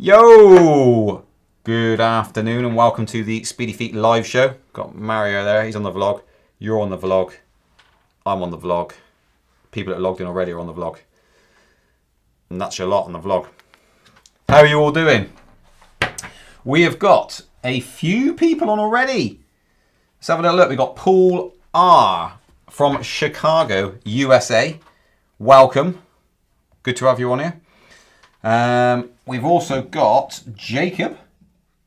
Yo! Good afternoon and welcome to the Speedy Feet live show. Got Mario there, he's on the vlog. You're on the vlog. I'm on the vlog. People that are logged in already are on the vlog. And that's your lot on the vlog. How are you all doing? We have got a few people on already. Let's have a little look. We've got Paul R. from Chicago, USA. Welcome. Good to have you on here. We've also got Jacob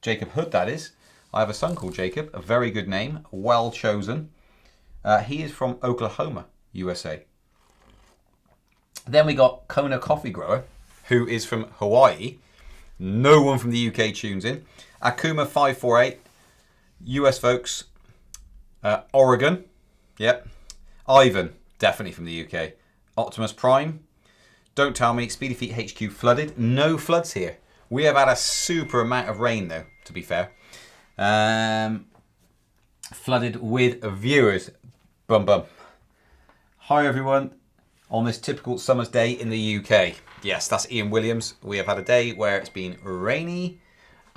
Hood, that is. I have a son called Jacob, a very good name, well chosen. He is from Oklahoma, USA. Then we got Kona Coffee Grower, who is from Hawaii. No one from the UK tunes in. Akuma 548, US folks. Oregon, yep. Ivan, definitely from the UK. Optimus Prime. Don't tell me, Speedy Feet HQ flooded. No floods here. We have had a super amount of rain though, to be fair. Flooded with viewers. Bum bum. Hi everyone. On this typical summer's day in the UK. Yes, that's Ian Williams. We have had a day where it's been rainy,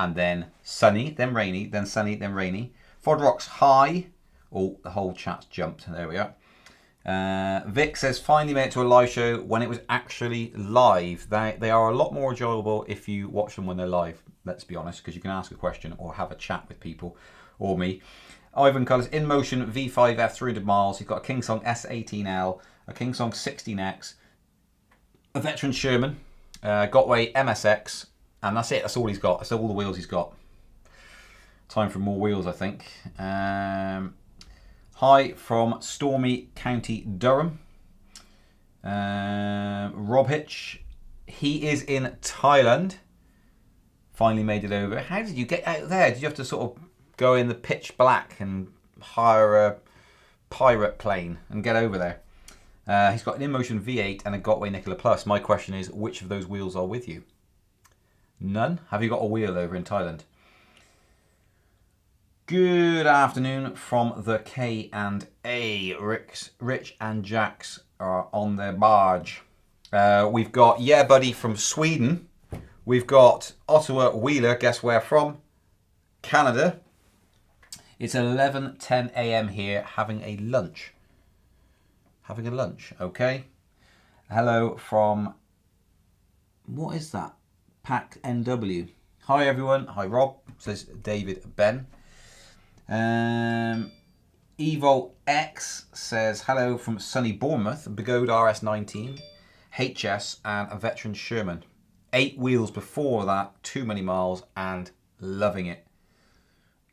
and then sunny, then rainy, then sunny, then rainy. Fodrock's high. Oh, the whole chat's jumped. There we are. Vic says, finally made it to a live show when it was actually live. They are a lot more enjoyable if you watch them when they're live, let's be honest, because you can ask a question or have a chat with people or me. Ivan Colours, In Motion V5F 300 miles. He's got a Kingsong S18L, a Kingsong 16X, a Veteran Sherman, Gotway MSX, and that's it. That's all he's got. That's all the wheels he's got. Time for more wheels, I think. Hi from Stormy County, Durham. Rob Hitch. He is in Thailand. Finally made it over. How did you get out there? Did you have to sort of go in the pitch black and hire a pirate plane and get over there? He's got an InMotion V8 and a Gotway Nicola Plus. My question is, which of those wheels are with you? None? Have you got a wheel over in Thailand? Good afternoon from the K&A. Rich and Jax are on their barge. We've got Yeah Buddy from Sweden. We've got Ottawa Wheeler, guess where from? Canada. It's 11:10 a.m. here, having a lunch. Having a lunch, okay. Hello from, what is that? Pack NW. Hi everyone. Hi Rob, says David Ben. Evo X says hello from sunny Bournemouth, Begode RS19, HS and a Veteran Sherman. 8 wheels before that, too many miles and loving it.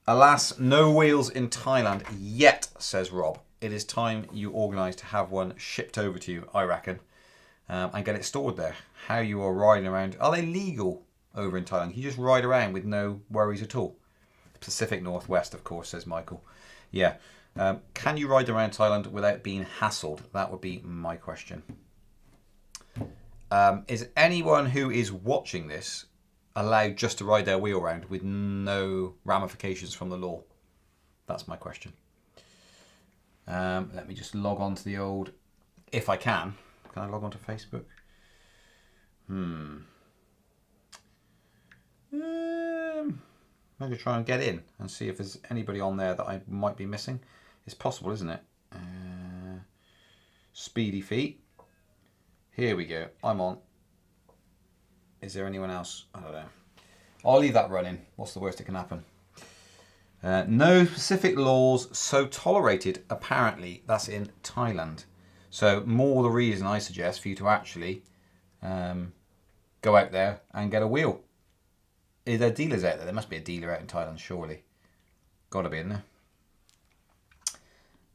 Alas, no wheels in Thailand yet, says Rob. It is time you organise to have one shipped over to you, I reckon, and get it stored there. How you are riding around, are they legal over in Thailand? Can you just ride around with no worries at all? Pacific Northwest, of course, says Michael. Yeah. Can you ride around Thailand without being hassled? That would be my question. Is anyone who is watching this allowed just to ride their wheel around with no ramifications from the law? That's my question. Let me just log on to the old... If I can. Can I log on to Facebook? I'm going to try and get in and see if there's anybody on there that I might be missing. It's possible, isn't it? Speedy Feet. Here we go. I'm on. Is there anyone else? I don't know. I'll leave that running. What's the worst that can happen? No specific laws so tolerated. Apparently, that's in Thailand. So more the reason I suggest for you to actually go out there and get a wheel. Is there dealers out there? There must be a dealer out in Thailand, surely. Got to be, isn't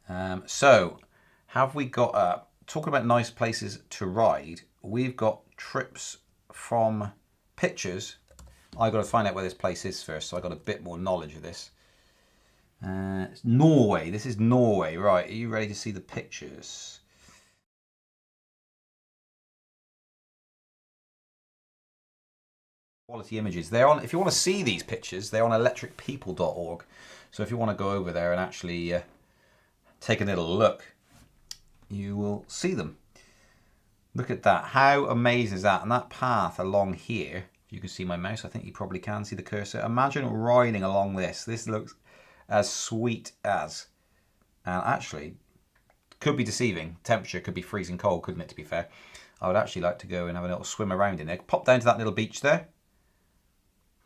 there? So, have we got... talking about nice places to ride, we've got trips from pictures. I've got to find out where this place is first, so I've got a bit more knowledge of this. It's Norway. This is Norway. Right, are you ready to see the pictures? Quality images. They're on. If you want to see these pictures, they're on electricpeople.org. So if you want to go over there and actually take a little look, you will see them. Look at that. How amazing is that? And that path along here If you can see my mouse, I think you probably can see the cursor. Imagine riding along this. This looks as sweet as, and actually could be deceiving. Temperature could be freezing cold, couldn't it, to be fair? I would actually like to go and have a little swim around in there. Pop down to that little beach there,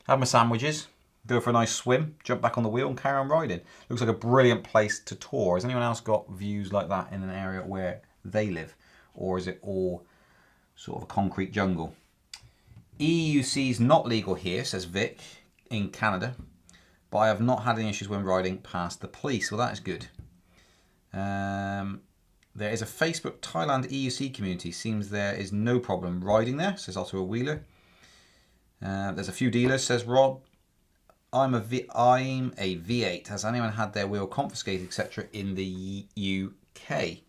have my sandwiches, go for a nice swim, jump back on the wheel and carry on riding. Looks like a brilliant place to tour. Has anyone else got views like that in an area where they live? Or is it all sort of a concrete jungle? EUC is not legal here, says Vic, in Canada, but I have not had any issues when riding past the police. Well, that is good. There is a Facebook Thailand EUC community. Seems there is no problem riding there, says Ottawa Wheeler. There's a few dealers, says Rob. I'm a V8. Has anyone had their wheel confiscated, etc. in the UK?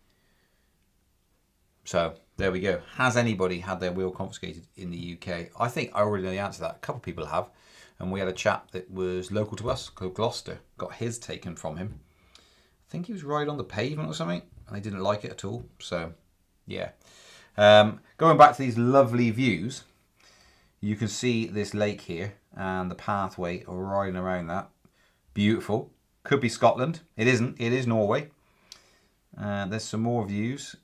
So there we go. Has anybody had their wheel confiscated in the UK? I think I already know the answer to that. A couple of people have. And we had a chap that was local to us, called Gloucester, got his taken from him. I think he was riding on the pavement or something, and they didn't like it at all. So, yeah. Going back to these lovely views, you can see this lake here and the pathway riding around that. Beautiful. Could be Scotland. It isn't. It is Norway. There's some more views.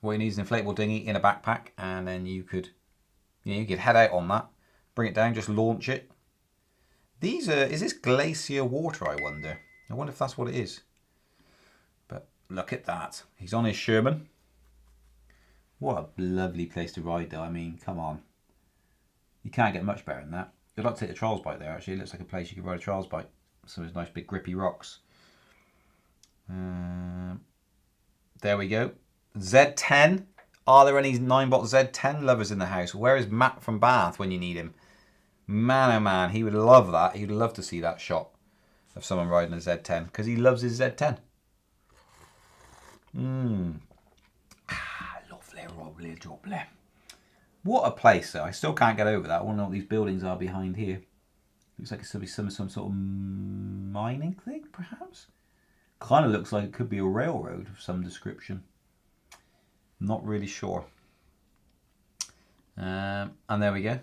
What you need is an inflatable dinghy in a backpack, and then you could head out on that, bring it down, just launch it. These are, is this glacier water, I wonder? I wonder if that's what it is. But look at that. He's on his Sherman. What a lovely place to ride though. I mean, come on. You can't get much better than that. I'd like to take the trials bike there actually. It looks like a place you could ride a trials bike. Some of those nice big grippy rocks. There we go. Z10. Are there any 9-bot Z10 lovers in the house? Where is Matt from Bath when you need him? Man, oh man, he would love that. He would love to see that shot of someone riding a Z10 because he loves his Z10. Lovely, lovely. What a place, though. I still can't get over that. I want to know what these buildings are behind here. Looks like it's going to be some sort of mining thing, perhaps? Kind of looks like it could be a railroad of some description. Not really sure. And there we go.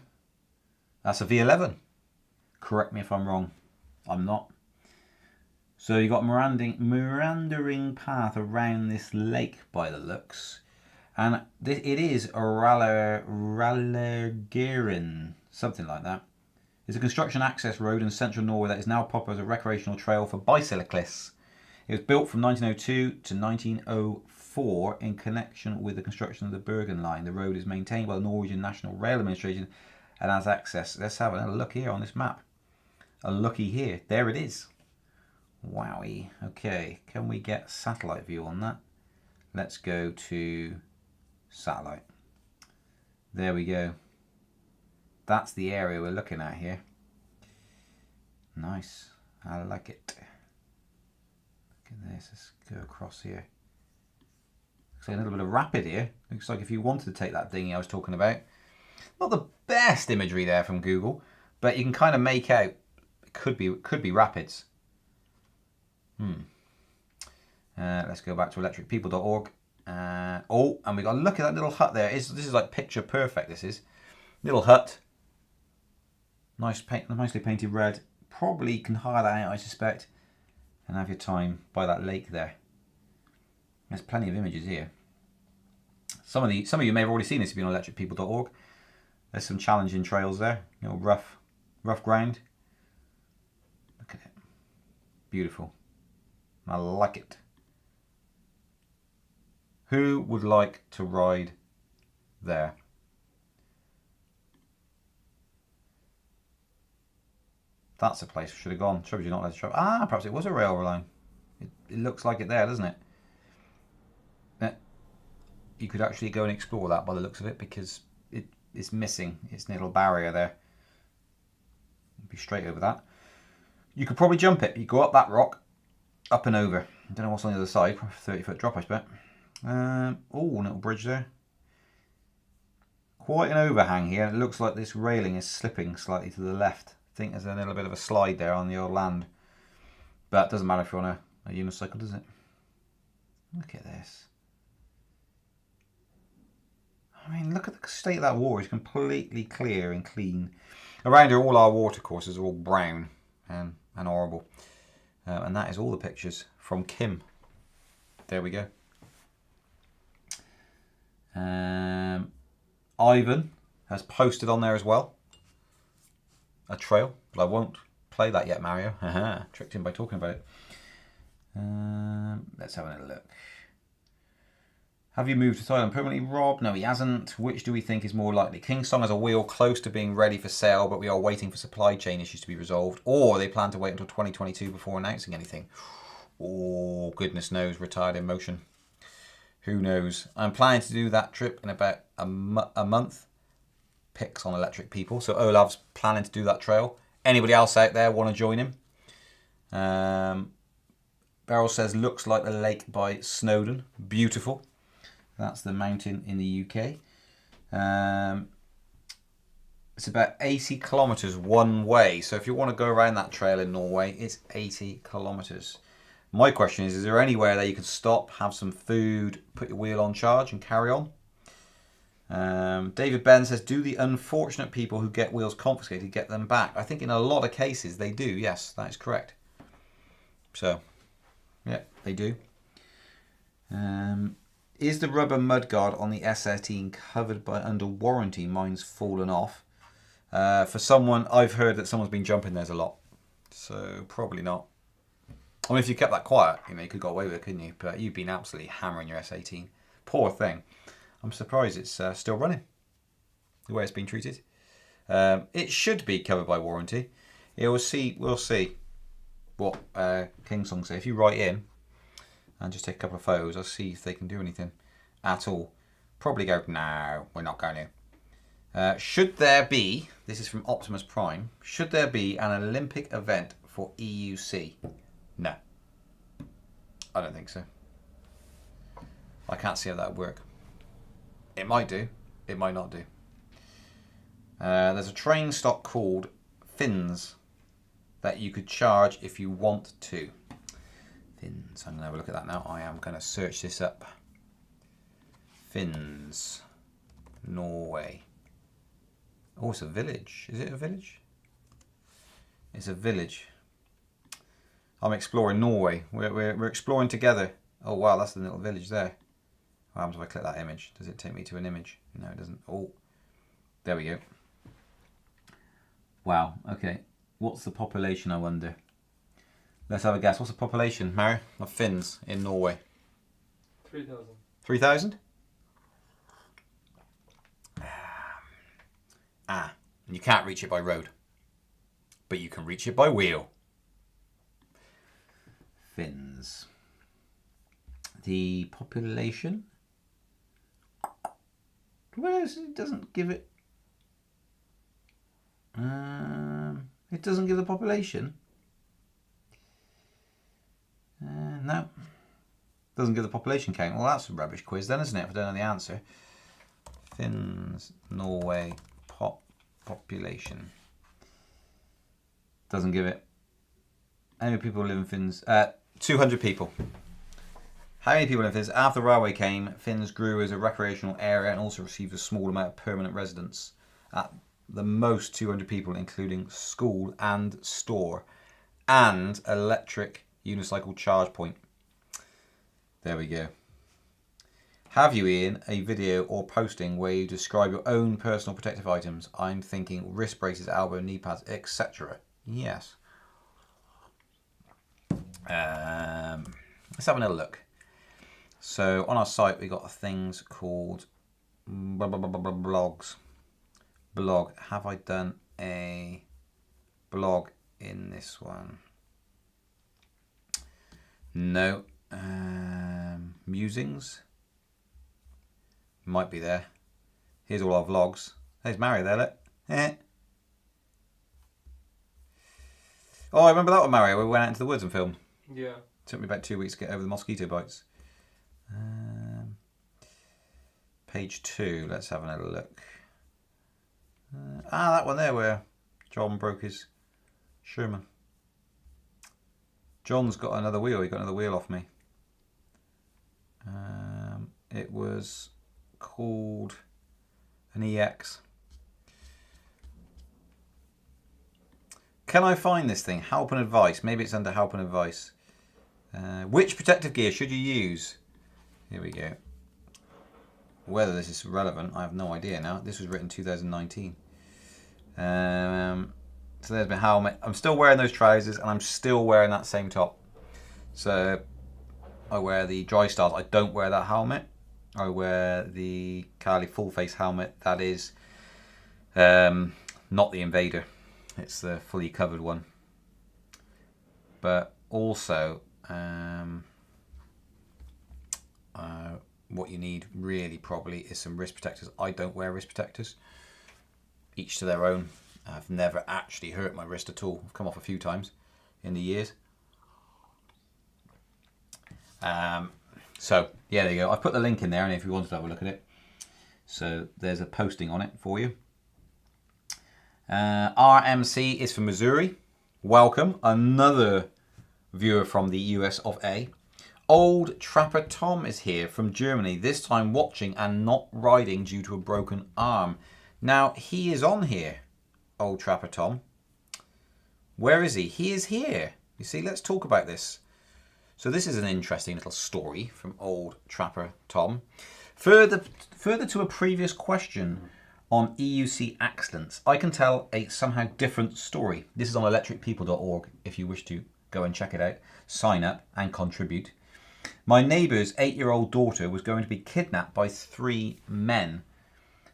That's a V11. Correct me if I'm wrong. I'm not. So you got meandering path around this lake by the looks. And it is a Rallergeren, something like that. It's a construction access road in central Norway that is now popular as a recreational trail for bicyclists. It was built from 1902 to 1904 in connection with the construction of the Bergen Line. The road is maintained by the Norwegian National Rail Administration and has access. Let's have a look here on this map. A looky here. There it is. Wowie. Okay, can we get satellite view on that? Let's go to satellite. There we go. That's the area we're looking at here. Nice. I like it. Look at this. Let's go across here. Looks like a little bit of rapid here. Looks like if you wanted to take that dinghy I was talking about. Not the best imagery there from Google, but you can kind of make out it could be rapids. Let's go back to electricpeople.org. Oh, and we got to look at that little hut there. This is like picture perfect. This is little hut. Nicely painted red. Probably can hire that out, I suspect, and have your time by that lake there. There's plenty of images here. Some of you may have already seen this if you're on electricpeople.org. There's some challenging trails there. You know, rough ground. Look at it. Beautiful. I like it. Who would like to ride there? That's a place we should have gone. Trouble you're not allowed to travel. Ah, perhaps it was a railway line. It looks like it there, doesn't it? You could actually go and explore that by the looks of it because it's missing its little barrier there. Be straight over that. You could probably jump it. You go up that rock, up and over. I don't know what's on the other side. 30-foot drop, I expect. Oh, little bridge there. Quite an overhang here. It looks like this railing is slipping slightly to the left. I think there's a little bit of a slide there on the old land. But it doesn't matter if you're on a unicycle, does it? Look at this. I mean, look at the state of that water. It's completely clear and clean. Around here, all our water courses are all brown and horrible. And that is all the pictures from Kim. There we go. Ivan has posted on there as well a trail, but I won't play that yet, Mario. Tricked him by talking about it. Let's have a little look. Have you moved to Thailand permanently, Rob? No, he hasn't. Which do we think is more likely? Kingsong has a wheel close to being ready for sale, but we are waiting for supply chain issues to be resolved. Or they plan to wait until 2022 before announcing anything. Oh, goodness knows, retired in motion. Who knows? I'm planning to do that trip in about a month. Picks on electric people. So Olav's planning to do that trail. Anybody else out there want to join him? Beryl says, looks like the lake by Snowdon. Beautiful. That's the mountain in the UK. It's about 80 kilometres one way. So if you want to go around that trail in Norway, it's 80 kilometres. My question is there anywhere that you can stop, have some food, put your wheel on charge and carry on? David Ben says, do the unfortunate people who get wheels confiscated get them back? I think in a lot of cases they do. Yes, that is correct. So, yeah, they do. Is the rubber mudguard on the S13 covered by under warranty? Mine's fallen off. For someone, I've heard that someone's been jumping theirs a lot. So, probably not. I mean, if you kept that quiet, you know, you could have got away with it, couldn't you? But you've been absolutely hammering your S18. Poor thing. I'm surprised it's still running the way it's been treated. It should be covered by warranty. We'll see what Kingsong say. If you write in and just take a couple of photos, I'll see if they can do anything at all. Probably go, no, we're not going to. Should there be, this is from Optimus Prime, should there be an Olympic event for EUC? No. I don't think so. I can't see how that would work. It might do. It might not do. There's a train stock called Fins that you could charge if you want to. Fins. I'm going to have a look at that now. I am going to search this up. Fins. Norway. Oh, it's a village. Is it a village? It's a village. I'm exploring Norway. We're exploring together. Oh, wow, that's the little village there. What happens if I click that image? Does it take me to an image? No, it doesn't. Oh, there we go. Wow, okay. What's the population, I wonder? Let's have a guess. What's the population, Mary, of Finns in Norway? 3,000. 3,000? And you can't reach it by road. But you can reach it by wheel. Finns. The population... Well, it doesn't give it... it doesn't give the population. No. Doesn't give the population count. Well, that's a rubbish quiz then, isn't it? If I don't know the answer. Finns, Norway, population. Doesn't give it. How many people live in Finns? 200 people. How many people live in Finns? After the railway came, Finns grew as a recreational area and also received a small amount of permanent residents. At the most 200 people, including school and store and electric unicycle charge point. There we go. Have you, Ian, a video or posting where you describe your own personal protective items? I'm thinking wrist braces, elbow, knee pads, etc. Yes. Let's have another look. So on our site we got things called blogs. Blog. Have I done a blog in this one? No. Musings. Might be there. Here's all our vlogs. There's Mario there, look. Oh, I remember that one, Mario. We went out into the woods and filmed. Yeah. Took me about 2 weeks to get over the mosquito bites. Page 2. Let's have another look. That one there where John broke his Sherman. John's got another wheel. He got another wheel off me. It was called An EX. Can I find this thing? Help and advice. Maybe it's under help and advice. Which protective gear should you use? Here we go. Whether this is relevant, I have no idea now. This was written 2019. So there's my helmet. I'm still wearing those trousers and I'm still wearing that same top. So I wear the Dry Stars. I don't wear that helmet. I wear the Kali full face helmet. That is not the Invader. It's the fully covered one. But also what you need really probably is some wrist protectors. I don't wear wrist protectors. Each to their own. I've never actually hurt my wrist at all. I've come off a few times in the years. So yeah, there you go. I've put the link in there, and if you wanted to have a look at it, so there's a posting on it for you. RMC is from Missouri. Welcome, another viewer from the US of A. Old Trapper Tom is here from Germany. This time watching and not riding due to a broken arm. Now he is on here. Old Trapper Tom. Where is he? He is here. You see, let's talk about this. So this is an interesting little story from Old Trapper Tom. Further to a previous question on EUC excellence, I can tell a somehow different story. This is on electricpeople.org if you wish to go and check it out. Sign up and contribute. My neighbour's 8-year-old daughter was going to be kidnapped by 3 men.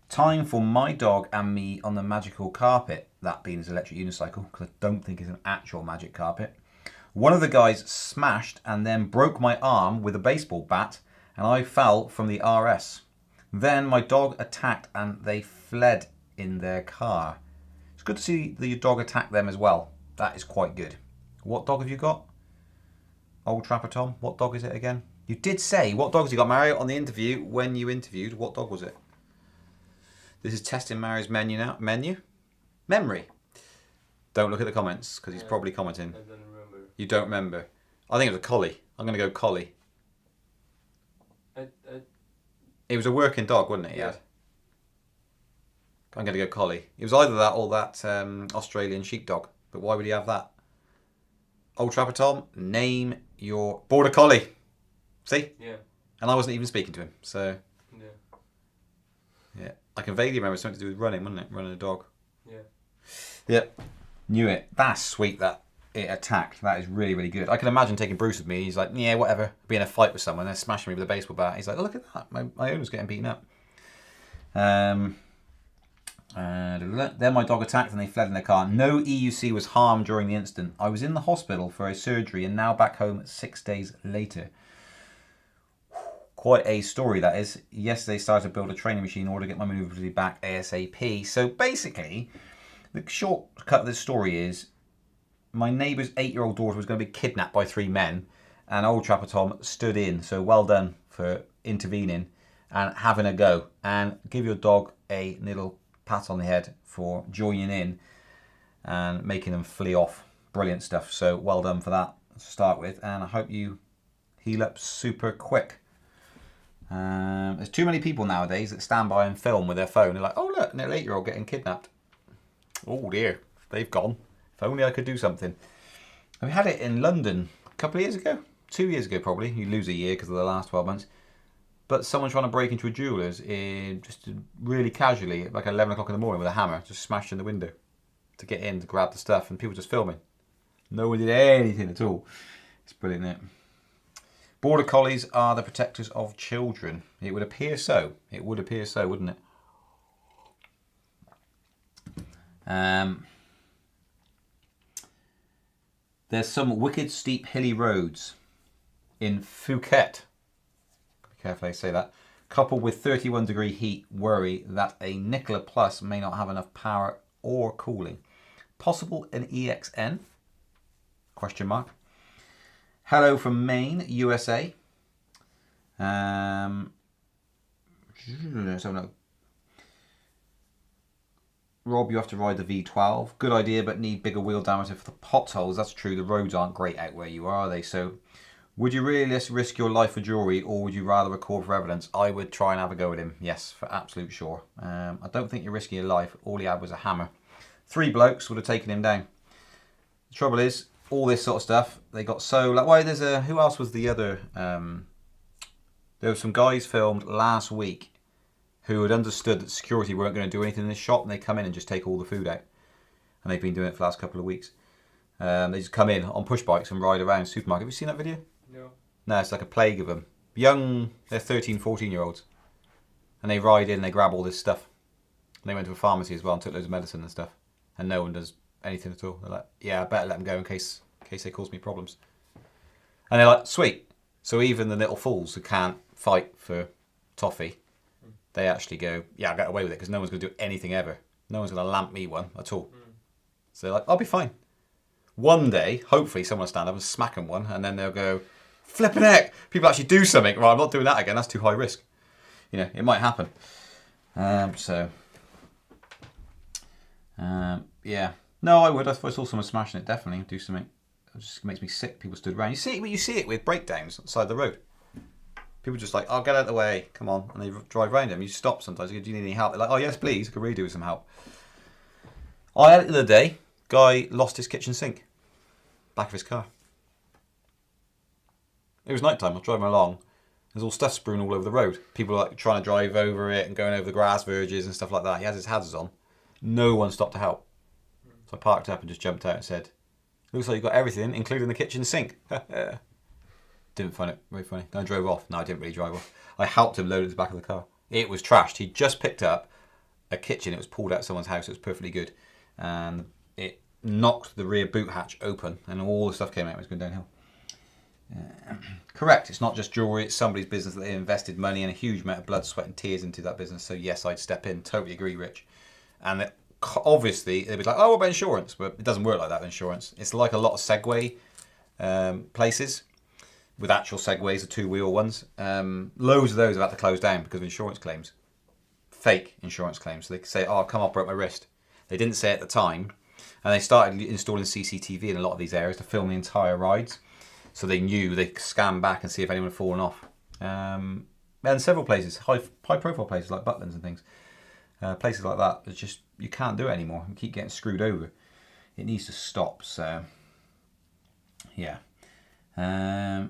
Time for my dog and me on the magical carpet, that being his electric unicycle, because I don't think it's an actual magic carpet. One of the guys smashed and then broke my arm with a baseball bat, and I fell from the RS. Then my dog attacked and they fled in their car. It's good to see the dog attack them as well. That is quite good. What dog have you got? Old Trapper Tom, what dog is it again? You did say, what dog has you got, Mario, on the interview when you interviewed? What dog was it? This is testing Mario's menu now. Memory. Don't look at the comments because he's probably commenting. I don't remember. You don't remember. I think it was a collie. I'm going to go collie. It was a working dog, wasn't it? He Yeah. had. I'm going to go collie. It was either that or that Australian sheepdog. But why would he have that? Old Trapper Tom, name your border collie. See? Yeah. And I wasn't even speaking to him. So, Yeah. yeah. I can vaguely remember something to do with running, wasn't it? Running a dog. Yeah. Yep. Knew it. That's sweet that it attacked. That is really, really good. I can imagine taking Bruce with me. He's like, yeah, whatever. Be in a fight with someone. They're smashing me with a baseball bat. He's like, oh, look at that. My owner's getting beaten up. Then my dog attacked and they fled in their car. No EUC was harmed during the incident. I was in the hospital for a surgery and now back home 6 days later. Quite a story, that is. Yesterday started to build a training machine in order to get my manoeuvrability back ASAP. So basically, the short cut of this story is my neighbour's 8-year-old daughter was going to be kidnapped by 3 men and Old Trapper Tom stood in. So well done for intervening and having a go. And give your dog a little pat on the head for joining in and making them flee off. Brilliant stuff. So well done for that to start with. And I hope you heal up super quick. There's too many people nowadays that stand by and film with their phone. They're like, oh look, an 8-year-old getting kidnapped. Oh dear, they've gone. If only I could do something. We had it in London a couple of years ago. 2 years ago probably. You lose a year because of the last 12 months. But someone trying to break into a jeweller's just really casually at like 11 o'clock in the morning with a hammer, just smashed in the window to get in to grab the stuff, and people just filming. No one did anything at all. It's brilliant, isn't it? Border collies are the protectors of children. It would appear so. It would appear so, wouldn't it? There's some wicked steep hilly roads in Phuket. Be careful how you say that. Coupled with 31-degree heat, worry that a Nikola Plus may not have enough power or cooling. Possible an EXN? Question mark. Hello from Maine, USA. Let's have a look. Rob, you have to ride the V12. Good idea, but need bigger wheel diameter for the potholes. That's true. The roads aren't great out where you are they? So Would you really risk your life for jewellery, or would you rather record for evidence? I would try and have a go at him, yes, for absolute sure. I don't think you're risking your life. All he had was a hammer. 3 blokes would have taken him down. The trouble is, all this sort of stuff, they got so... like, why, there's a... who else was the other... there were some guys filmed last week who had understood that security weren't going to do anything in this shop, and they come in and just take all the food out. And they've been doing it for the last couple of weeks. They just come in on push bikes and ride around the supermarket. Have you seen that video? No. No, it's like a plague of them. Young, they're 13, 14-year-olds. And they ride in, they grab all this stuff. And they went to a pharmacy as well and took loads of medicine and stuff. And no one does anything at all. They're like, yeah, I better let them go in case they cause me problems. And they're like, sweet. So even the little fools who can't fight for toffee, they actually go, yeah, I'll get away with it because no one's going to do anything ever. No one's going to lamp me one at all. So they're like, I'll be fine. One day, hopefully someone will stand up and smack them one, and then they'll go, flipping heck, people actually do something. Right, I'm not doing that again, that's too high risk. You know, it might happen. Yeah. No, I would. If I saw someone smashing it, definitely do something. It just makes me sick. People stood around. You see it with breakdowns on the side of the road. People just like, oh, get out of the way, come on. And they drive around them. You stop sometimes. You go, do you need any help? They're like, oh, yes, please. I could really do with some help. I had it the other day. Guy lost his kitchen sink. Back of his car. It was night time. I was driving along. There's all stuff strewn all over the road. People are like trying to drive over it and going over the grass verges and stuff like that. He has his hazards on. No one stopped to help. So I parked up and just jumped out and said, looks like you've got everything, including the kitchen sink. Didn't find it very funny. Then I drove off. No, I didn't really drive off. I helped him load it to the back of the car. It was trashed. He'd just picked up a kitchen. It was pulled out of someone's house. It was perfectly good. And it knocked the rear boot hatch open and all the stuff came out. It was going downhill. Correct. It's not just jewellery. It's somebody's business that they invested money and a huge amount of blood, sweat and tears into that business. So yes, I'd step in. Totally agree, Rich. And obviously, they'd be like, oh, what about insurance? But it doesn't work like that, insurance. It's like a lot of Segway places with actual Segways, the two-wheel ones. Loads of those have had to close down because of insurance claims. Fake insurance claims. So they say, oh, come on, broke my wrist. They didn't say it at the time. And they started installing CCTV in a lot of these areas to film the entire rides. So they knew, they scanned back and see if anyone had fallen off. And several places, high-profile places like Butlins and things. Places like that, it's just, you can't do it anymore. You keep getting screwed over. It needs to stop, so, yeah. Yeah,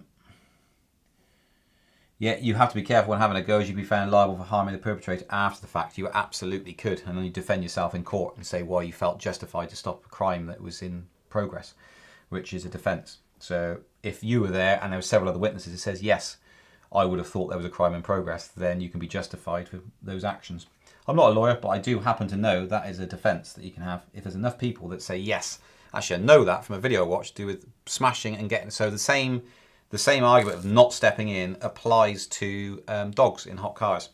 you have to be careful when having a go as you'd be found liable for harming the perpetrator after the fact. You absolutely could, and then you defend yourself in court and say why you felt justified to stop a crime that was in progress, which is a defence. So if you were there and there were several other witnesses that says, yes, I would have thought there was a crime in progress, then you can be justified for those actions. I'm not a lawyer, but I do happen to know that is a defence that you can have. If there's enough people that say, yes, actually I know that from a video I watched, to do with smashing and getting, so the same argument of not stepping in applies to dogs in hot cars.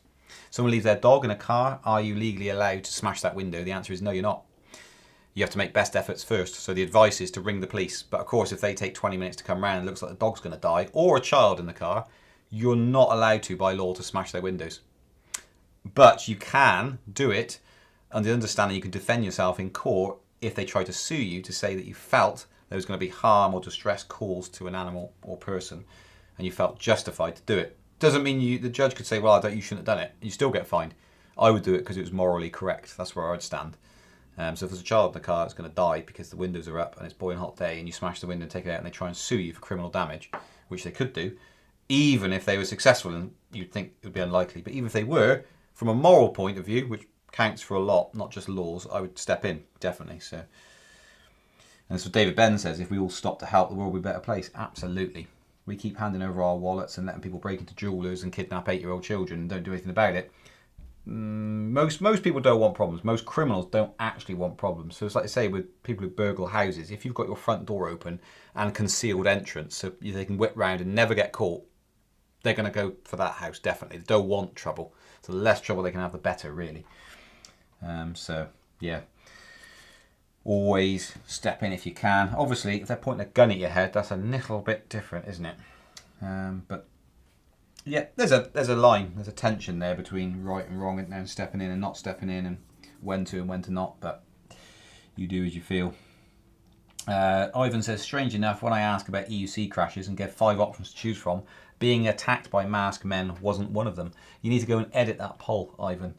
Someone leaves their dog in a car, are you legally allowed to smash that window? The answer is no, you're not. You have to make best efforts first. So the advice is to ring the police. But of course, if they take 20 minutes to come round and it looks like the dog's going to die, or a child in the car, you're not allowed to, by law, to smash their windows. But you can do it under the understanding you can defend yourself in court if they try to sue you to say that you felt there was going to be harm or distress caused to an animal or person and you felt justified to do it. Doesn't mean the judge could say, well, you shouldn't have done it. You still get fined. I would do it because it was morally correct. That's where I'd stand. So if there's a child in the car that's going to die because the windows are up and it's boiling hot day and you smash the window and take it out and they try and sue you for criminal damage, which they could do, even if they were successful, and you'd think it would be unlikely, but even if they were, from a moral point of view, which counts for a lot, not just laws, I would step in, definitely. So, and that's what David Ben says, if we all stop to help, the world would be a better place. Absolutely. We keep handing over our wallets and letting people break into jewellers and kidnap 8-year-old children and don't do anything about it. Most people don't want problems. Most criminals don't actually want problems. So it's like I say with people who burgle houses, if you've got your front door open and concealed entrance so they can whip round and never get caught, they're going to go for that house, definitely. They don't want trouble. So the less trouble they can have, the better, really. So, yeah. Always step in if you can. Obviously, if they're pointing a gun at your head, that's a little bit different, isn't it? But yeah, there's a line, there's a tension there between right and wrong, and stepping in and not stepping in, and when to not. But you do as you feel. Ivan says, strange enough, when I ask about EUC crashes and give 5 options to choose from, being attacked by masked men wasn't one of them. You need to go and edit that poll, Ivan.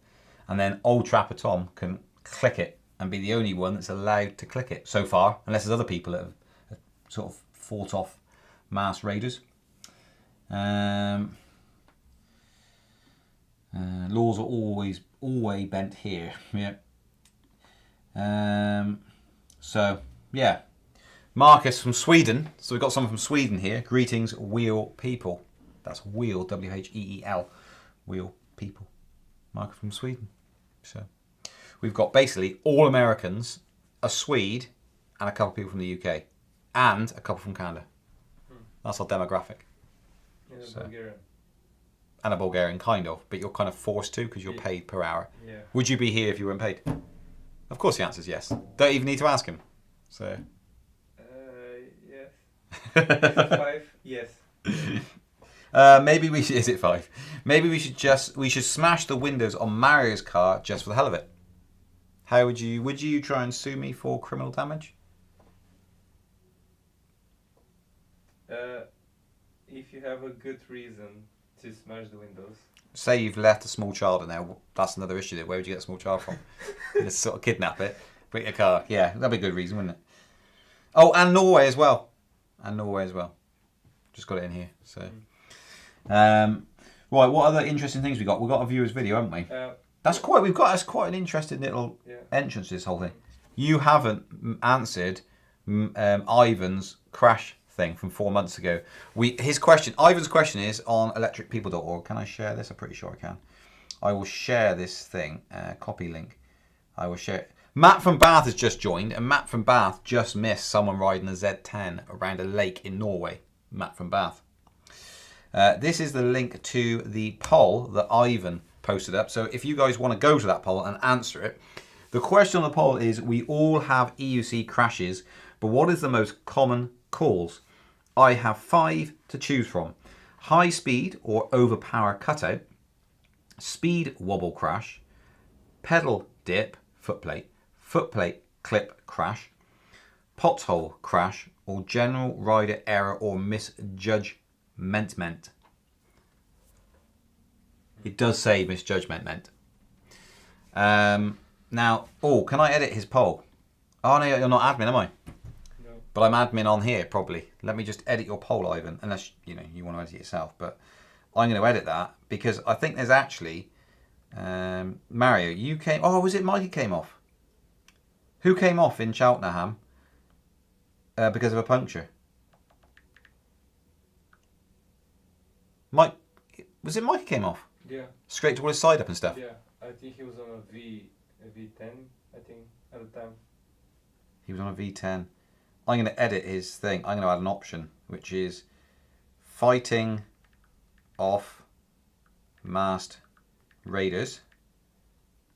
And then Old Trapper Tom can click it and be the only one that's allowed to click it so far, unless there's other people that have sort of fought off masked raiders. Laws are always bent here. Yeah. So, yeah. Marcus from Sweden. So we've got someone from Sweden here. Greetings, wheel people. That's wheel, W-H-E-E-L. Wheel people. Marcus from Sweden. So we've got basically all Americans, a Swede, and a couple of people from the UK. And a couple from Canada. That's our demographic. And a Bulgarian. And a Bulgarian, kind of. But you're kind of forced to because you're paid per hour. Yeah. Would you be here if you weren't paid? Of course the answer is yes. Don't even need to ask him. So... Yes. Is it 5? Yes. Maybe we should, is it 5? Maybe we should smash the windows on Mario's car just for the hell of it. How would you try and sue me for criminal damage? If you have a good reason to smash the windows. Say you've left a small child in there. That's another issue there. Where would you get a small child from? Just sort of kidnap it, break your car. Yeah, that'd be a good reason, wouldn't it? Oh, and Norway as well. Just got it in here. So, right. What other interesting things we got? We've got a viewer's video, haven't we? That's quite an interesting little entrance to this whole thing. You haven't answered Ivan's crash thing from 4 months ago. Ivan's question is on electricpeople.org. Can I share this? I'm pretty sure I can. I will share this thing. Copy link. I will share it. Matt from Bath has just joined, and Matt from Bath just missed someone riding a Z10 around a lake in Norway. Matt from Bath. This is the link to the poll that Ivan posted up. So if you guys want to go to that poll and answer it, the question on the poll is, we all have EUC crashes, but what is the most common cause? I have 5 to choose from. High speed or overpower cutout, speed wobble crash, pedal dip, footplate clip crash, pothole crash, or general rider error or misjudgment. It does say misjudgment. Now, can I edit his poll? Oh no, you're not admin, am I? No. But I'm admin on here, probably. Let me just edit your poll, Ivan, unless you want to edit it yourself. But I'm going to edit that because I think there's actually Mario. You came. Oh, was it Mike who came off? Who came off in Cheltenham because of a puncture? Mike. Was it Mike who came off? Yeah. Scraped all his side up and stuff. Yeah, I think he was on a V10. I think at the time. He was on a V10. I'm going to edit his thing. I'm going to add an option, which is fighting off masked raiders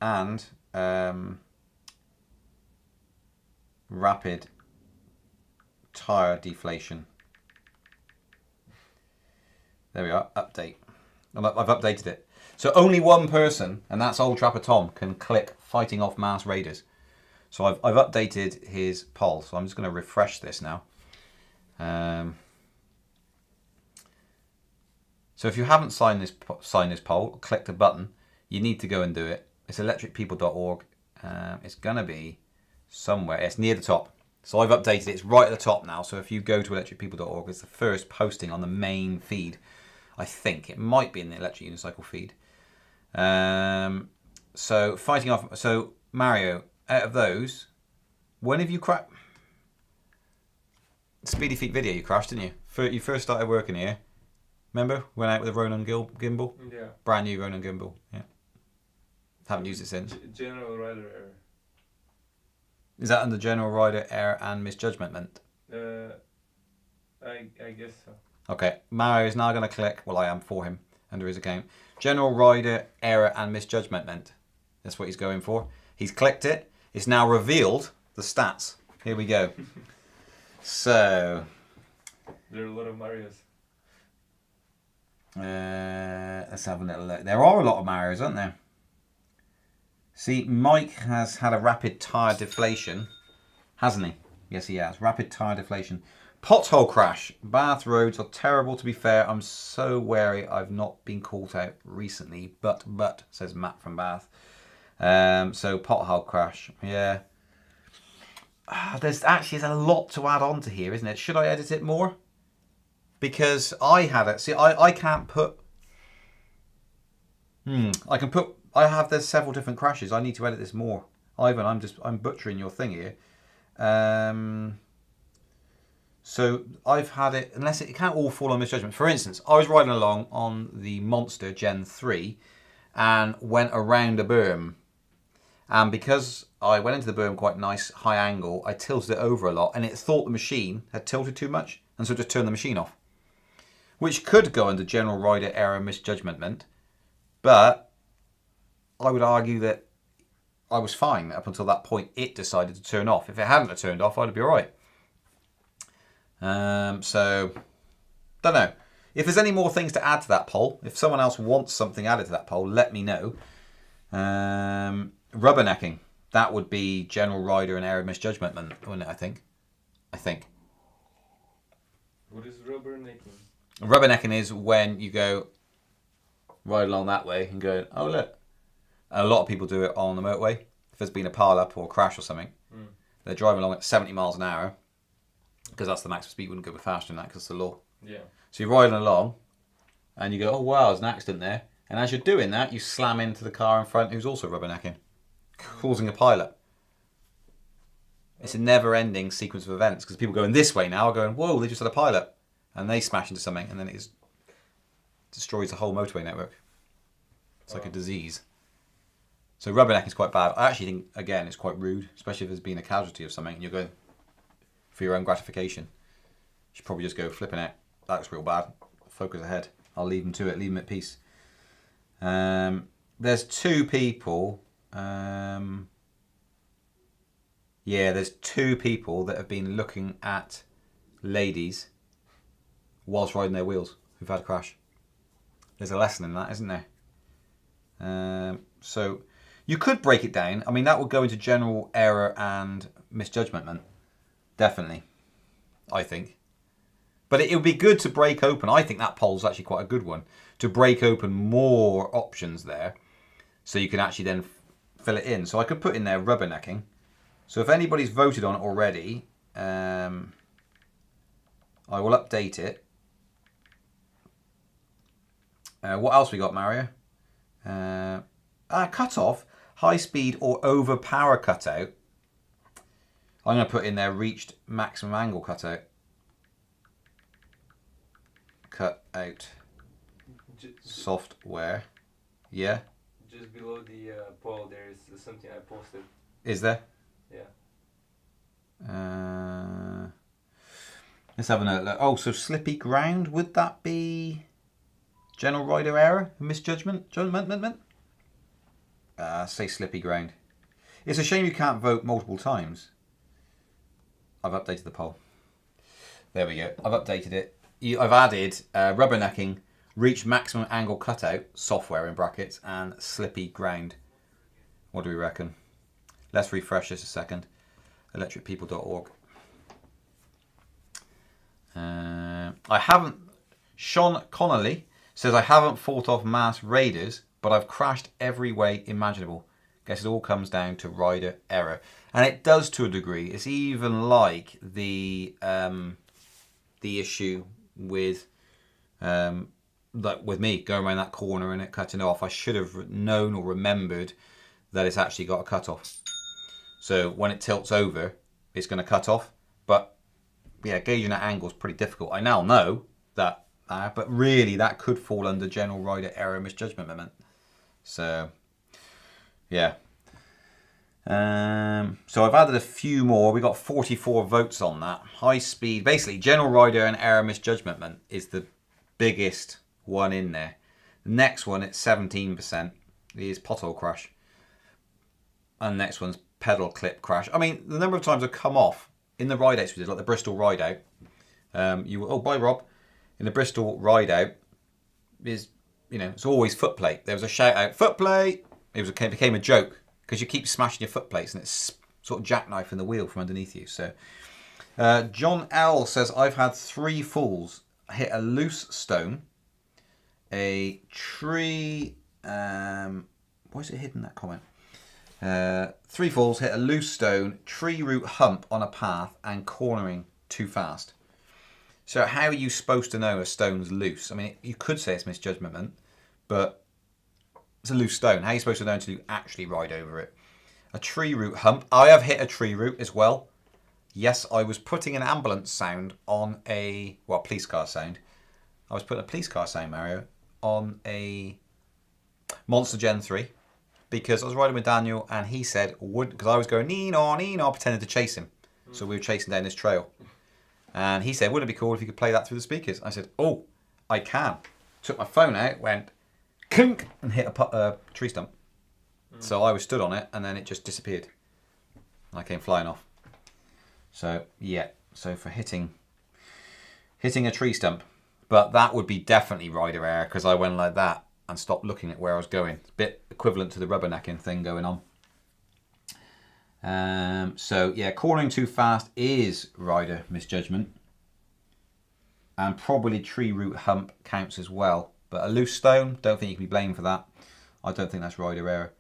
and rapid tire deflation. There we are. Update. I've updated it. So only one person, and that's Old Trapper Tom, can click fighting off masked raiders. So I've updated his poll. So I'm just going to refresh this now. So if you haven't signed this poll, click the button. You need to go and do it. It's electricpeople.org. It's going to be somewhere. It's near the top. So I've updated it. It's right at the top now. So if you go to electricpeople.org, it's the first posting on the main feed. I think it might be in the Electric Unicycle feed. So fighting off. So Mario, out of those, when have you crashed? Speedy Feet video, you crashed, didn't you? You first started working here. Remember? Went out with a Ronin gimbal. Yeah. Brand new Ronin gimbal. Yeah. Haven't used it since. General rider error. Is that under general rider error and misjudgment? I guess so. Okay, Mario is now going to click, well I am for him, under his account. General rider error and misjudgment. That's what he's going for. He's clicked it. It's now revealed the stats. Here we go. So. There are a lot of Marios. Let's have a little look. There are a lot of Marios, aren't there? See, Mike has had a rapid tyre deflation, hasn't he? Yes, he has. Rapid tyre deflation. Pothole crash. Bath roads are terrible, to be fair. I'm so wary I've not been caught out recently. But, says Matt from Bath. So, pothole crash. Yeah. There's a lot to add on to here, isn't it? Should I edit it more? Because I had it. See, I can't put... there's several different crashes. I need to edit this more. Ivan, I'm butchering your thing here. So I've had it, unless it can't all fall on misjudgment. For instance, I was riding along on the Monster Gen 3 and went around a berm. And because I went into the berm quite nice, high angle, I tilted it over a lot and it thought the machine had tilted too much and so just turned the machine off. Which could go under general rider error misjudgment, but I would argue that I was fine up until that point. It decided to turn off. If it hadn't turned off, I'd be all right. So, don't know. If there's any more things to add to that poll, if someone else wants something added to that poll, let me know. Rubbernecking. That would be general rider and error misjudgment, wouldn't it, I think? What is rubbernecking? Rubbernecking is when you go right along that way and go, oh, look. A lot of people do it on the motorway. If there's been a pile-up or a crash or something, they're driving along at 70 miles an hour because that's the maximum speed. You wouldn't go faster than that because it's the law. Yeah. So you're riding along and you go, oh, wow, there's an accident there. And as you're doing that, you slam into the car in front who's also rubbernecking, causing a pile-up. It's a never-ending sequence of events because people going this way now are going, whoa, they just had a pile-up. And they smash into something and then it destroys the whole motorway network. It's like a disease. So rubbernecking is quite bad. I actually think, again, it's quite rude, especially if there's been a casualty of something and you're going for your own gratification. You should probably just go flipping out. That looks real bad. Focus ahead. I'll leave them to it. Leave them at peace. There's two people. There's two people that have been looking at ladies whilst riding their wheels who've had a crash. There's a lesson in that, isn't there? So you could break it down. I mean, that would go into general error and misjudgment, definitely, I think. But it would be good to break open. I think that poll's actually quite a good one. To break open more options there so you can actually then fill it in. So I could put in there rubbernecking. So if anybody's voted on it already, I will update it. What else we got, Mario? Cutoff, high speed or over power cutout. I'm going to put in there reached maximum angle cutout. Cut out software. Yeah. Just below the poll, there is something I posted. Is there? Yeah. Let's have another look. Oh, so slippy ground, would that be general rider error, misjudgment? Say slippy ground. It's a shame you can't vote multiple times. I've updated the poll. There we go. I've updated it. I've added rubbernecking, reach maximum angle cutout, software in brackets, and slippy ground. What do we reckon? Let's refresh this a second. Electricpeople.org. Sean Connolly says, I haven't fought off mass raiders, but I've crashed every way imaginable. Guess it all comes down to rider error. And it does to a degree. It's even like the issue with with me going around that corner and it cutting off. I should have known or remembered that it's actually got a cut off. So when it tilts over, it's going to cut off. But yeah, gauging that angle is pretty difficult. I now know that, but really that could fall under general rider error misjudgment. So yeah. So I've added a few more. We got 44 votes on that. High speed, basically general rider and error misjudgment is the biggest one in there. The next one at 17% is pothole crash. And the next one's pedal clip crash. I mean, the number of times I've come off in the ride outs we did, like the Bristol ride out. Bye Rob. In the Bristol ride out is, it's always foot plate. There was a shout out, foot plate. It became a joke because you keep smashing your foot plates and it's sort of jackknifing the wheel from underneath you. So John L says, I've had 3 falls. Hit a loose stone, a tree... why is it hidden, that comment? 3 falls, hit a loose stone, tree root hump on a path, and cornering too fast. So how are you supposed to know a stone's loose? I mean, you could say it's misjudgment, but it's a loose stone. How are you supposed to know until you actually ride over it? A tree root hump. I have hit a tree root as well. Yes, I was putting an ambulance sound on a... well, police car sound. I was putting a police car sound, Mario, on a Monster Gen 3. Because I was riding with Daniel and he said, because I was going nee-naw, pretending to chase him. So we were chasing down this trail. And he said, wouldn't it be cool if you could play that through the speakers? I said, oh, I can. Took my phone out, went clink, and hit a tree stump. So I was stood on it and then it just disappeared. I came flying off. So, yeah. So for hitting a tree stump. But that would be definitely rider error because I went like that and stopped looking at where I was going. It's a bit equivalent to the rubbernecking thing going on. So yeah, cornering too fast is rider misjudgment. And probably tree root hump counts as well. But a loose stone, don't think you can be blamed for that. I don't think that's rider error.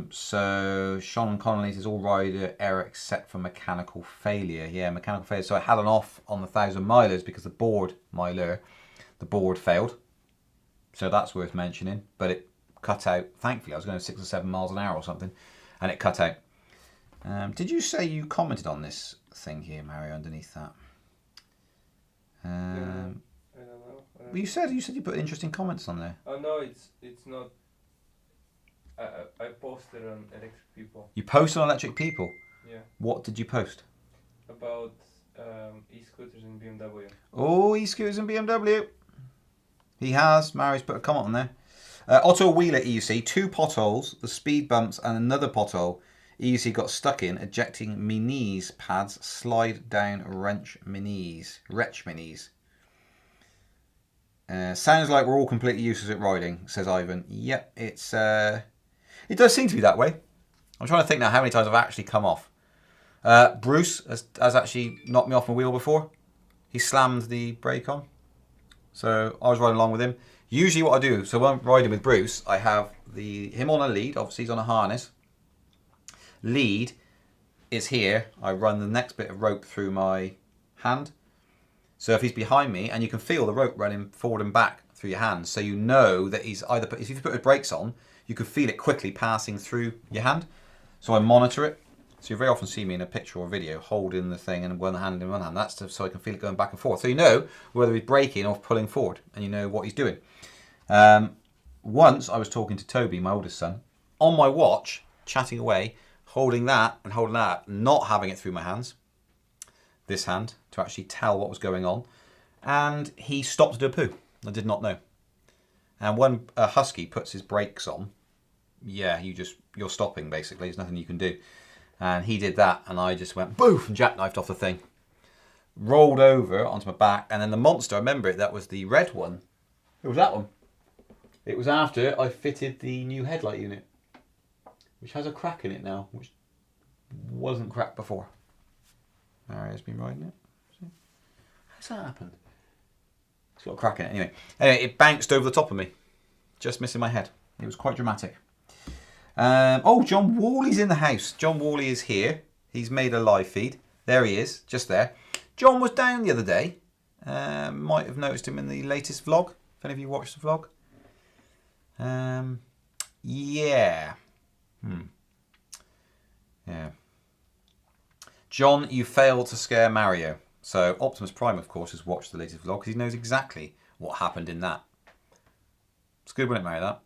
So Sean Connolly says all rider error except for mechanical failure. Yeah, mechanical failure. So I had an off on the 1,000 milers because the board failed. So that's worth mentioning, but it cut out. Thankfully, I was going 6 or 7 miles an hour or something, and it cut out. Did you say you commented on this thing here, Mario, underneath that? I don't know. Well, you said you put interesting comments on there. Oh no, it's not. I posted on electric people. You posted on electric people? Yeah. What did you post? About e-scooters and BMW. Oh, e-scooters and BMW. He has. Mario's put a comment on there. Otto Wheeler EUC, 2 potholes, the speed bumps and another pothole. EUC got stuck in, ejecting me knees pads, slide down wrench me knees. Sounds like we're all completely useless at riding, says Ivan. Yep, it does seem to be that way. I'm trying to think now how many times I've actually come off. Bruce has actually knocked me off my wheel before. He slammed the brake on. So I was riding along with him. Usually what I do, so when I'm riding with Bruce, I have him on a lead. Obviously he's on a harness. Lead is here. I run the next bit of rope through my hand. So if he's behind me, and you can feel the rope running forward and back through your hands, so you know that he's either, if you put his brakes on, you can feel it quickly passing through your hand. So I monitor it. So you very often see me in a picture or video holding the thing and one hand in one hand. That's so I can feel it going back and forth. So you know whether he's braking or pulling forward, and you know what he's doing. Once I was talking to Toby, my oldest son, on my watch, chatting away, holding that and holding that, not having it through my hands, this hand, to actually tell what was going on. And he stopped to do a poo. I did not know. And when a husky puts his brakes on, yeah, you're stopping basically. There's nothing you can do. And he did that, and I just went boof and jackknifed off the thing. Rolled over onto my back, and then the monster, I remember it, that was the red one. It was that one. It was after I fitted the new headlight unit, which has a crack in it now, which wasn't cracked before. Mario's been riding it. See? How's that happened? It's got a crack in it. Anyway, it bounced over the top of me, just missing my head. It was quite dramatic. Oh, John Worley's in the house. John Worley is here. He's made a live feed. There he is, just there. John was down the other day. Might have noticed him in the latest vlog. If any of you watched the vlog. Yeah. Yeah. John, you failed to scare Mario. So Optimus Prime, of course, has watched the latest vlog because he knows exactly what happened in that. It's good, wouldn't it, Mario, that?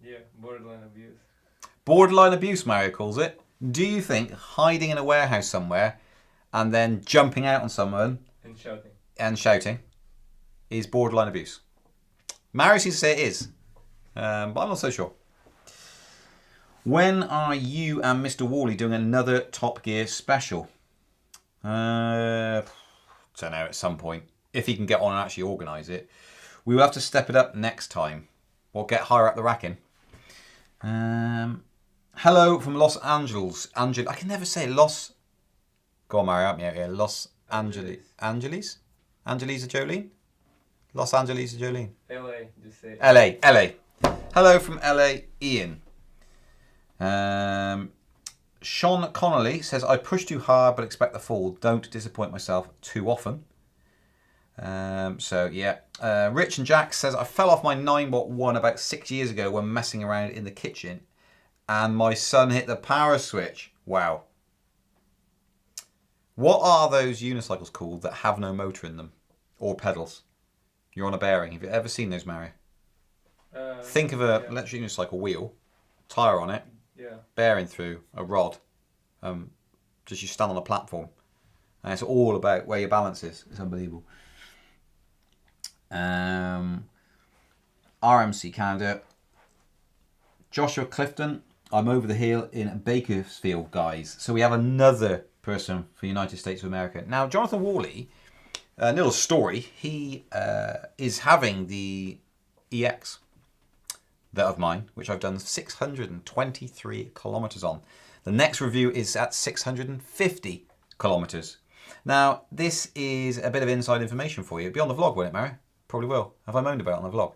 Yeah, borderline abuse. Borderline abuse, Mario calls it. Do you think hiding in a warehouse somewhere and then jumping out on someone and shouting is borderline abuse? Mario seems to say it is, but I'm not so sure. When are you and Mr. Worley doing another Top Gear special? Don't know, at some point. If he can get on and actually organise it. We will have to step it up next time. Or get higher up the racking. Hello from Los Angeles. I can never say Los Go on, Mario, help me out here. Los Angeles. Angeles? Angelisa Jolene? Los Angeles Jolene. LA, just say. LA. Hello from LA, Ian. Sean Connolly says, I push too hard but expect the fall. Don't disappoint myself too often. So, yeah. Rich and Jack says, I fell off my 9-watt one about 6 years ago when messing around in the kitchen. And my son hit the power switch. Wow. What are those unicycles called that have no motor in them? Or pedals? You're on a bearing. Have you ever seen those, Mario? Think of an electric unicycle wheel, tyre on it, bearing through, a rod. Just you stand on a platform. And it's all about where your balance is. It's unbelievable. RMC Canada. Joshua Clifton. I'm over the hill in Bakersfield, guys. So we have another person for United States of America. Now, Jonathan Worley, a little story. He is having the EX that of mine, which I've done 623 kilometers on. The next review is at 650 kilometers. Now, this is a bit of inside information for you. It'll be on the vlog, won't it, Mary? Probably will. Have I moaned about it on the vlog?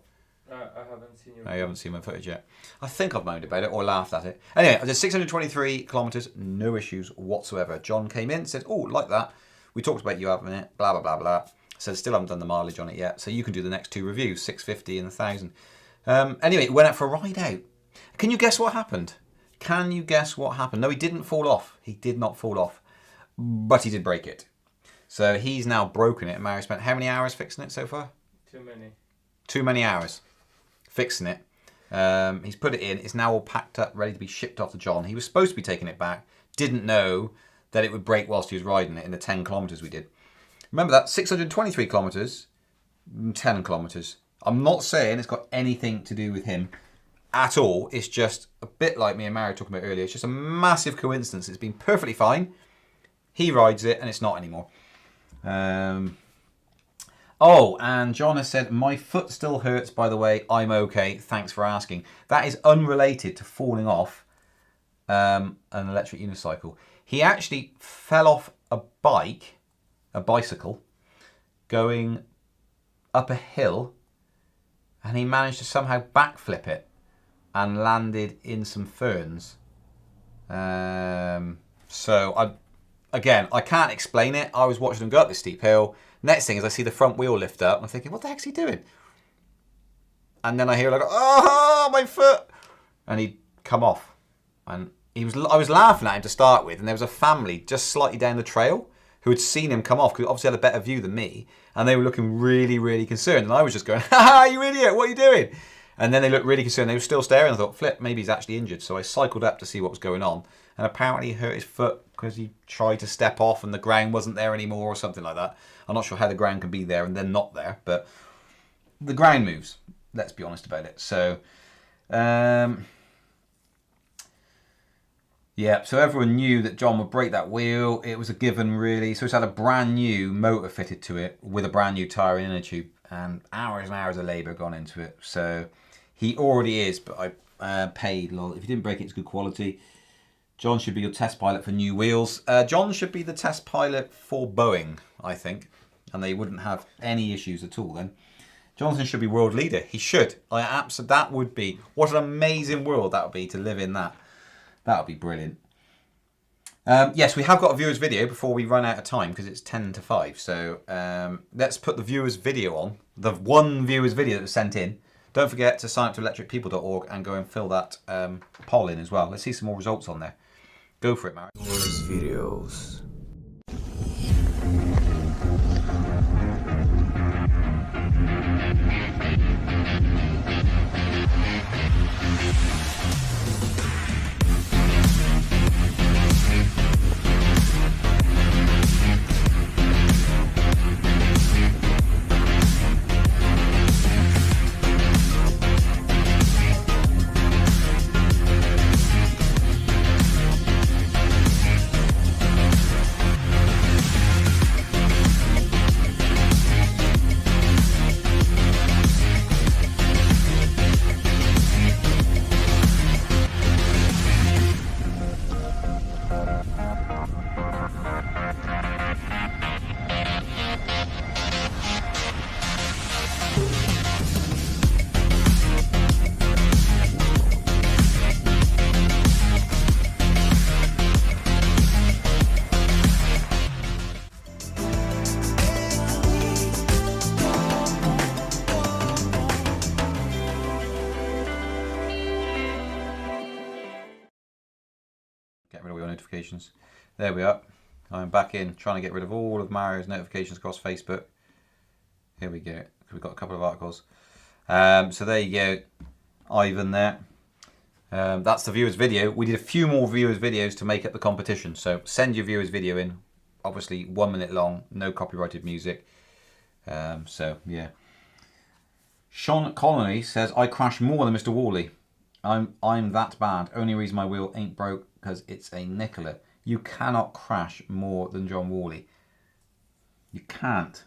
I haven't seen you. No, you haven't seen my footage yet. I think I've moaned about it or laughed at it. Anyway, I did 623 kilometers, no issues whatsoever. John came in, said, oh, like that. We talked about you having it, blah, blah, blah, blah. Said, still haven't done the mileage on it yet. So you can do the next two reviews, 650 and 1,000. Anyway, it went out for a ride out. Can you guess what happened? Can you guess what happened? No, he didn't fall off. He did not fall off. But he did break it. So he's now broken it. And Mary spent how many hours fixing it so far? Too many. Too many hours fixing it. He's put it in. It's now all packed up, ready to be shipped off to John. He was supposed to be taking it back. Didn't know that it would break whilst he was riding it in the 10 kilometres we did. Remember that, 623 kilometres, 10 kilometres. I'm not saying it's got anything to do with him at all. It's just a bit like me and Mary were talking about earlier. It's just a massive coincidence. It's been perfectly fine. He rides it and it's not anymore. Oh, and John has said, my foot still hurts, by the way. I'm okay. Thanks for asking. That is unrelated to falling off an electric unicycle. He actually fell off a bicycle, going up a hill, and he managed to somehow backflip it and landed in some ferns. So, I can't explain it. I was watching him go up this steep hill. Next thing is I see the front wheel lift up and I'm thinking, what the heck's he doing? And then I hear like, oh, my foot. And he'd come off. And I was laughing at him to start with. And there was a family just slightly down the trail who had seen him come off because obviously had a better view than me. And they were looking really, really concerned. And I was just going, ha, you idiot, what are you doing? And then they looked really concerned. They were still staring. I thought, flip, maybe he's actually injured. So I cycled up to see what was going on. And apparently he hurt his foot because he tried to step off and the ground wasn't there anymore or something like that. I'm not sure how the ground can be there and then not there, but the ground moves. Let's be honest about it. So, yeah, so everyone knew that John would break that wheel. It was a given, really. So it's had a brand new motor fitted to it with a brand new tyre and inner tube, and hours of labour gone into it. So he already is, but I paid. Lol. If you didn't break it, it's good quality. John should be your test pilot for new wheels. John should be the test pilot for Boeing, I think. And they wouldn't have any issues at all then. Jonathan should be world leader. He should. That would be. What an amazing world that would be to live in that. That would be brilliant. Yes, we have got a viewer's video before we run out of time because it's 10 to 5. So let's put the viewer's video on. The one viewer's video that was sent in. Don't forget to sign up to electricpeople.org and go and fill that poll in as well. Let's see some more results on there. Go for it, Marek. Videos. notifications. There we are. I'm back in, trying to get rid of all of Mario's notifications across Facebook. Here we go. We've got a couple of articles. So there you go. Ivan there. That's the viewers video. We did a few more viewers videos to make up the competition. So send your viewers video in. Obviously 1 minute long, no copyrighted music. So yeah. Sean Colony says, I crash more than Mr. Wally. I'm that bad. Only reason my wheel ain't broke because it's a Nicola. You cannot crash more than John Wally. You can't.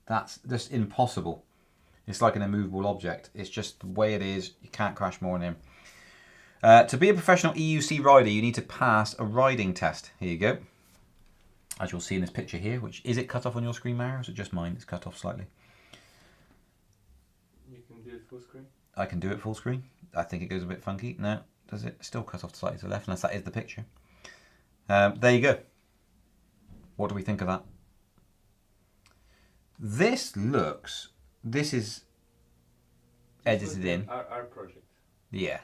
That's just impossible. It's like an immovable object. It's just the way it is. You can't crash more than him. To be a professional EUC rider, you need to pass a riding test. Here you go. As you'll see in this picture here, which is it cut off on your screen, Mara? Or is it just mine? It's cut off slightly. You can do it full screen. I can do it full screen. I think it goes a bit funky. No, does it? Still cut off slightly to the left, unless that is the picture. There you go. What do we think of that? This is edited in. Our project. Yeah.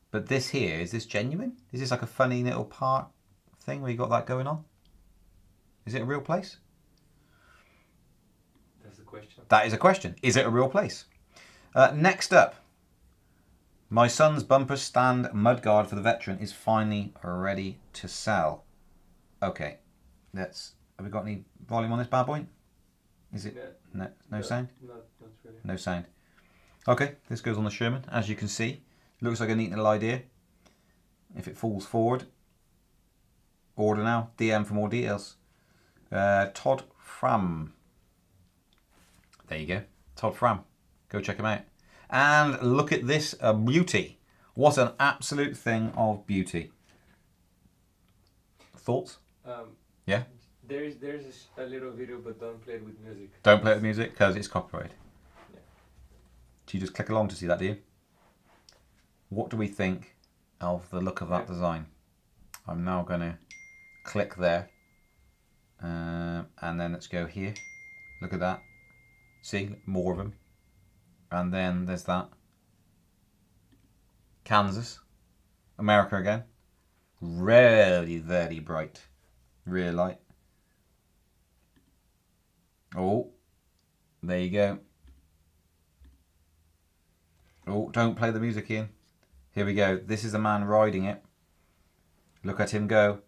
But this here, is this genuine? Is this like a funny little part thing where you got that going on? Is it a real place? That's the question. That is a question. Is it a real place? Next up. My son's bumper stand mudguard for the veteran is finally ready to sell. Okay. Have we got any volume on this bad boy? Is it? No sound? Not really. No sound. Okay, this goes on the Sherman. As you can see, looks like a neat little idea. If it falls forward, order now. DM for more details. Todd Fram. There you go. Todd Fram. Go check him out. And look at this beauty. What an absolute thing of beauty. Thoughts? Yeah? There's a little video, but don't play it with music. Don't play it with music because it's copyrighted. Yeah. Do you just click along to see that, do you? What do we think of the look of that design? I'm now going to click there. And then let's go here. Look at that. See? More of them. And then there's that. Kansas. America again. Really, very bright. Real light. Oh. There you go. Oh, don't play the music, Ian. Here we go. This is the man riding it. Look at him go.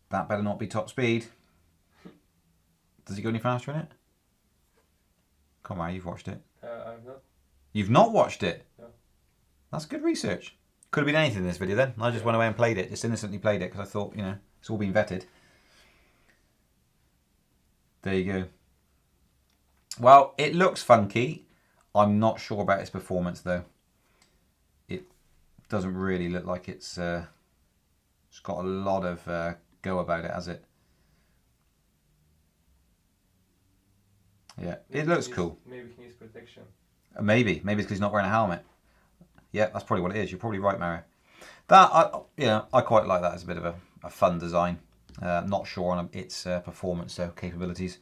That better not be top speed. Does he go any faster in it? Come on, you've watched it. I've not. You've not watched it? No. That's good research. Could have been anything in this video then. I just went away and played it. Just innocently played it because I thought, you know, it's all been vetted. There you go. Well, it looks funky. I'm not sure about its performance though. It doesn't really look like it's got a lot of go about it, has it? Yeah, it looks cool. Maybe he needs protection. Maybe it's because he's not wearing a helmet. Yeah, that's probably what it is. You're probably right, Mary. That, I quite like that as a bit of a fun design. Not sure on its performance, so capabilities.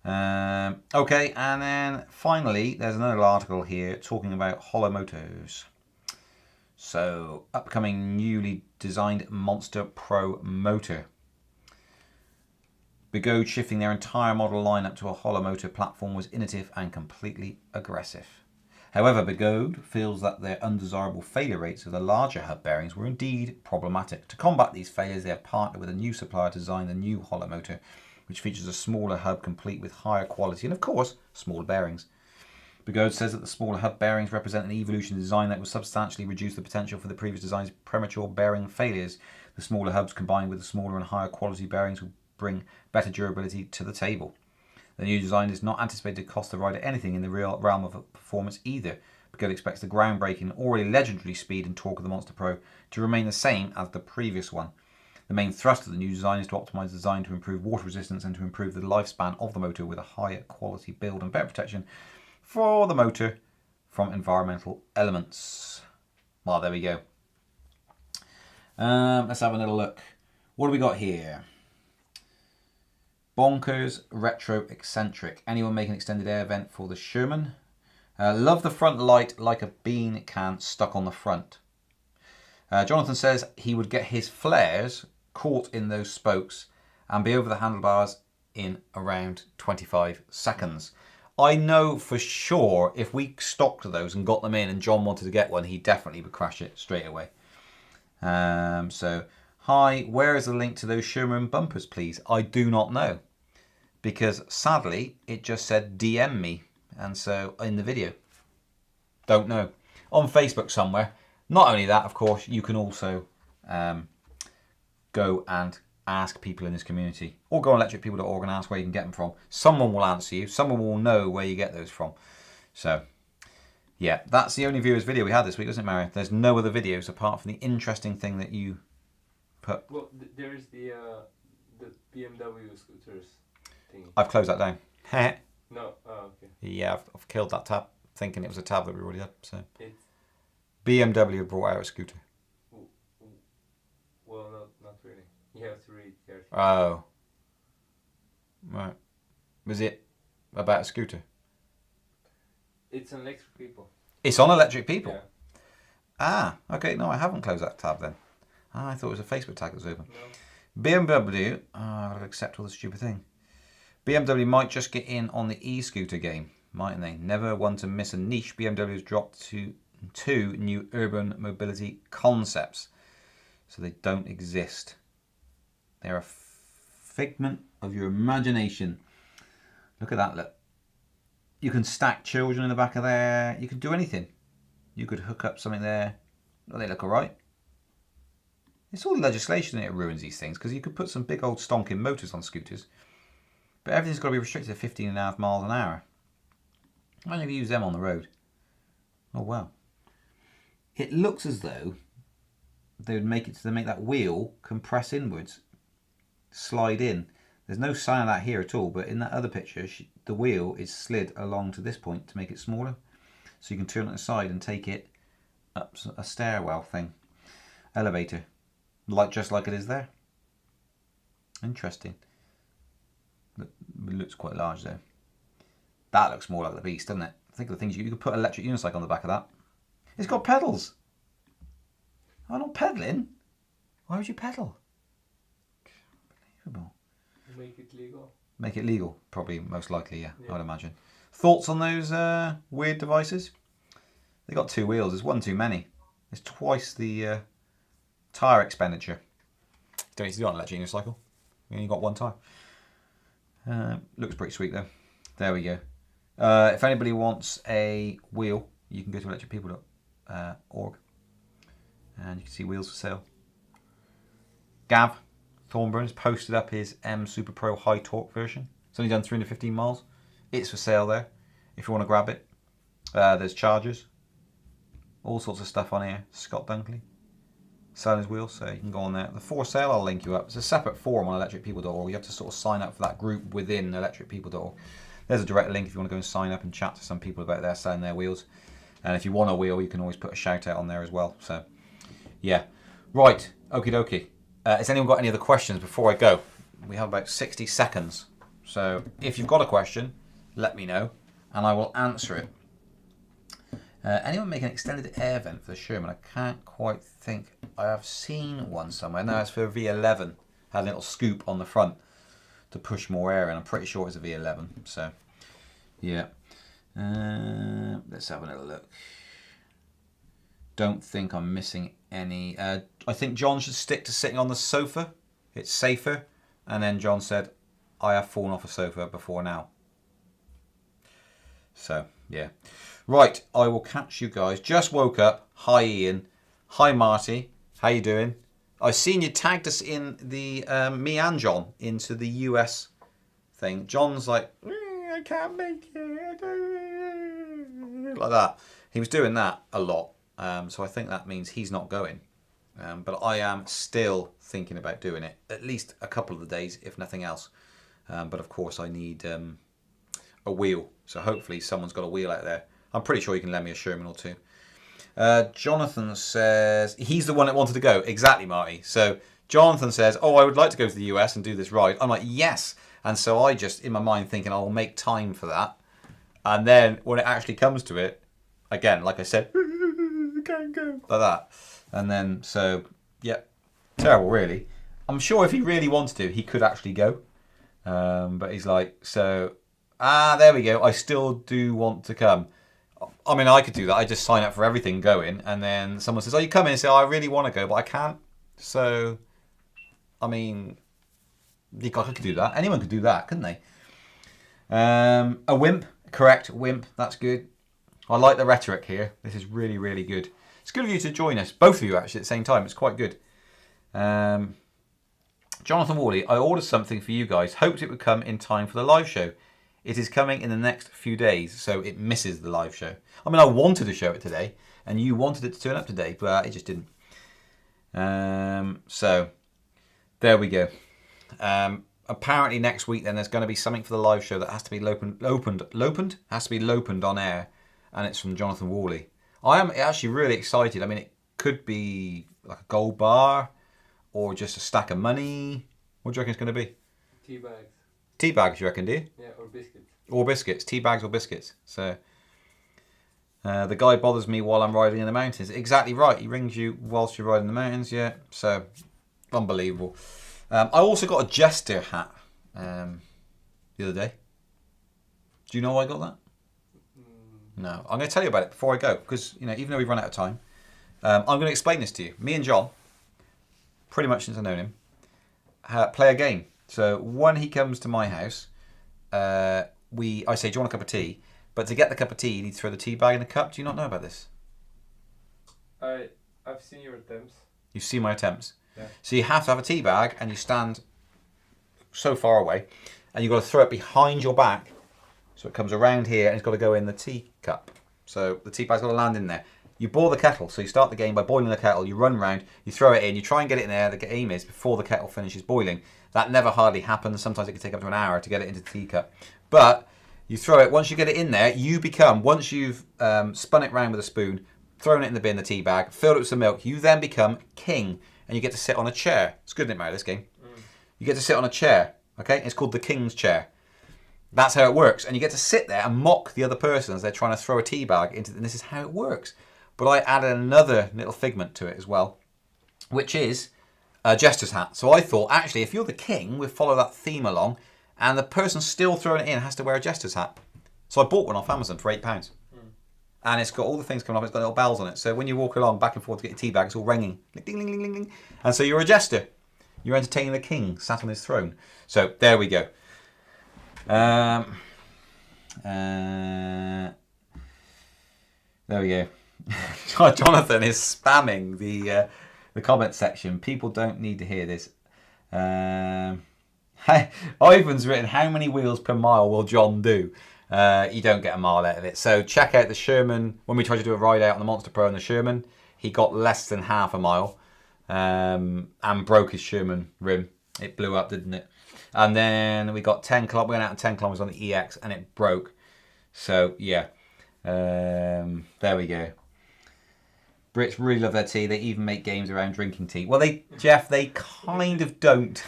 Okay, and then finally, there's another article here talking about hollow motors. So, upcoming newly designed Monster Pro motor. Begode shifting their entire model lineup to a hollow motor platform was innovative and completely aggressive. However, Begode feels that their undesirable failure rates of the larger hub bearings were indeed problematic. To combat these failures, they have partnered with a new supplier to design the new hollow motor, which features a smaller hub complete with higher quality and, of course, smaller bearings. Begode says that the smaller hub bearings represent an evolution in design that will substantially reduce the potential for the previous design's premature bearing failures. The smaller hubs combined with the smaller and higher quality bearings will bring better durability to the table. The new design is not anticipated to cost the rider anything in the real realm of performance either. Begode expects the groundbreaking, already legendary speed and torque of the Monster Pro to remain the same as the previous one. The main thrust of the new design is to optimise the design to improve water resistance and to improve the lifespan of the motor with a higher quality build and better protection for the motor from environmental elements. Well, there we go. Let's have another look. What do we got here? Bonkers Retro Eccentric. Anyone make an extended air vent for the Sherman? Love the front light like a bean can stuck on the front. Jonathan says he would get his flares caught in those spokes and be over the handlebars in around 25 seconds. I know for sure if we stocked those and got them in and John wanted to get one, he definitely would crash it straight away. So, hi, where is the link to those Sherman bumpers, please? I do not know. Because sadly, it just said DM me. And so, in the video. Don't know. On Facebook somewhere. Not only that, of course, you can also go and ask people in this community. Or go on electricpeople.org and ask where you can get them from. Someone will answer you. Someone will know where you get those from. So, yeah, that's the only viewers video we had this week, isn't it, Mario? There's no other videos apart from the interesting thing that you put. Well, there is the BMW scooters thing. I've closed that down. No, oh, okay. Yeah, I've killed that tab, thinking it was a tab that we already had. So It's BMW brought out a scooter. well, not really. You have to read carefully. Oh, right. Was it about a scooter? It's an electric people. It's on Electric People. Yeah. Ah, okay. No, I haven't closed that tab then. I thought it was a Facebook tag that was open. No. BMW. I've got to accept all the stupid thing. BMW might just get in on the e-scooter game, mightn't they? Never one to miss a niche. BMW has dropped to 2 new urban mobility concepts. So they don't exist. They're a figment of your imagination. Look at that, look. You can stack children in the back of there. You can do anything. You could hook up something there. Oh, they look all right. It's all the legislation that ruins these things, because you could put some big old stonking motors on scooters. But everything's got to be restricted to 15.5 miles an hour. Imagine if you use them on the road. Oh, wow. It looks as though they would make that wheel compress inwards, slide in. There's no sign of that here at all, but in that other picture, the wheel is slid along to this point to make it smaller. So you can turn it aside and take it up a stairwell thing. Elevator. Just like it is there. Interesting. It looks quite large though. That looks more like the beast, doesn't it? Think of the things you could put an electric unicycle on the back of that. It's got pedals. I'm not pedaling. Why would you pedal? Unbelievable. Make it legal. Make it legal, probably, most likely, yeah. I would imagine. Thoughts on those weird devices? They got 2 wheels. There's one too many. There's twice the tyre expenditure. Don't need to do it on an electric unicycle. We only got 1 tyre. Looks pretty sweet though. There we go. If anybody wants a wheel, you can go to electricpeople.org and you can see wheels for sale. Gav Thornburn has posted up his M Super Pro high torque version. It's only done 315 miles. It's for sale there if you want to grab it. There's chargers, all sorts of stuff on here. Scott Dunkley selling his wheels, so you can go on there. The for sale, I'll link you up. It's a separate forum on electricpeople.org. You have to sort of sign up for that group within electricpeople.org. There's a direct link if you want to go and sign up and chat to some people about their selling their wheels. And if you want a wheel, you can always put a shout out on there as well. So, yeah. Right. Okie dokie. Has anyone got any other questions before I go? We have about 60 seconds. So, if you've got a question, let me know and I will answer it. Anyone make an extended air vent for the Sherman? I can't quite think. I have seen one somewhere. No, it's for a V11. Had a little scoop on the front to push more air in. I'm pretty sure it's a V11. So, yeah. Let's have a little look. Don't think I'm missing any. I think John should stick to sitting on the sofa. It's safer. And then John said, I have fallen off a sofa before now. So, yeah. Right, I will catch you guys. Just woke up. Hi, Ian. Hi, Marty. How you doing? I've seen you tagged us in the, me and John, into the US thing. John's like, I can't make it. Like that. He was doing that a lot. So I think that means he's not going. But I am still thinking about doing it. At least a couple of the days, if nothing else. But of course I need a wheel. So hopefully someone's got a wheel out there. I'm pretty sure you can lend me a Sherman or 2. Jonathan says, he's the one that wanted to go. Exactly, Marty. So Jonathan says, oh, I would like to go to the US and do this ride. I'm like, yes. And so I just, in my mind, thinking I'll make time for that. And then when it actually comes to it, again, like I said, I can't go. Like that. And then, so, yeah, terrible, really. I'm sure if he really wanted to, he could actually go. But he's like, so, there we go. I still do want to come. I mean, I could do that. I just sign up for everything going. And then someone says, oh, you come in and say, oh, I really want to go, but I can't. So, I mean, I could do that. Anyone could do that, couldn't they? A wimp. Correct. Wimp. That's good. I like the rhetoric here. This is really, really good. It's good of you to join us. Both of you, actually, at the same time. It's quite good. Jonathan Worley, I ordered something for you guys. Hoped it would come in time for the live show. It is coming in the next few days, so it misses the live show. I mean, I wanted to show it today, and you wanted it to turn up today, but it just didn't. So, there we go. Apparently next week then there's going to be something for the live show that has to be lopened on air, and it's from Jonathan Worley. I am actually really excited. I mean, it could be like a gold bar or just a stack of money. What do you reckon it's going to be? Tea bags. Tea bags, you reckon, do you? Yeah, or biscuits. Or biscuits. Tea bags or biscuits. So the guy bothers me while I'm riding in the mountains. Exactly right. He rings you whilst you're riding the mountains. Yeah. So unbelievable. I also got a jester hat the other day. Do you know why I got that? No. I'm going to tell you about it before I go, because even though we've run out of time, I'm going to explain this to you. Me and John, pretty much since I've known him, play a game. So when he comes to my house, I say, do you want a cup of tea? But to get the cup of tea, you need to throw the tea bag in the cup. Do you not know about this? I've seen your attempts. You've seen my attempts. Yeah. So you have to have a tea bag, and you stand so far away, and you've got to throw it behind your back, so it comes around here, and it's got to go in the tea cup. So the tea bag's got to land in there. You boil the kettle, so you start the game by boiling the kettle, you run round, you throw it in, you try and get it in there. The aim is before the kettle finishes boiling. That never hardly happens. Sometimes it can take up to an hour to get it into the teacup. But you throw it, once you get it in there, you become, once you've spun it round with a spoon, thrown it in the bin, the tea bag, filled it with some milk, you then become king, and you get to sit on a chair. It's good, isn't it, Mary, this game? You get to sit on a chair, okay? It's called the king's chair. That's how it works. And you get to sit there and mock the other person as they're trying to throw a tea bag into, and this is how it works. But I added another little figment to it as well, which is a jester's hat. So I thought, actually, if you're the king, we'll follow that theme along, and the person still throwing it in has to wear a jester's hat. So I bought one off Amazon for £8. And it's got all the things coming off, it's got little bells on it. So when you walk along back and forth to get your tea bag, it's all ringing. Ding, ding, ding, ding, ding. And so you're a jester. You're entertaining the king sat on his throne. So there we go. There we go. Jonathan is spamming the comment section. People don't need to hear this. Ivan's written, how many wheels per mile will John do? You don't get a mile out of it. So check out the Sherman. When we tried to do a ride out on the Monster Pro and the Sherman, he got less than half a mile and broke his Sherman rim. It blew up, didn't it? And then we got 10 kilometers. We went out 10 kilometers on the EX and it broke. So yeah, there we go. Brits really love their tea. They even make games around drinking tea. Well, Jeff, they kind of don't.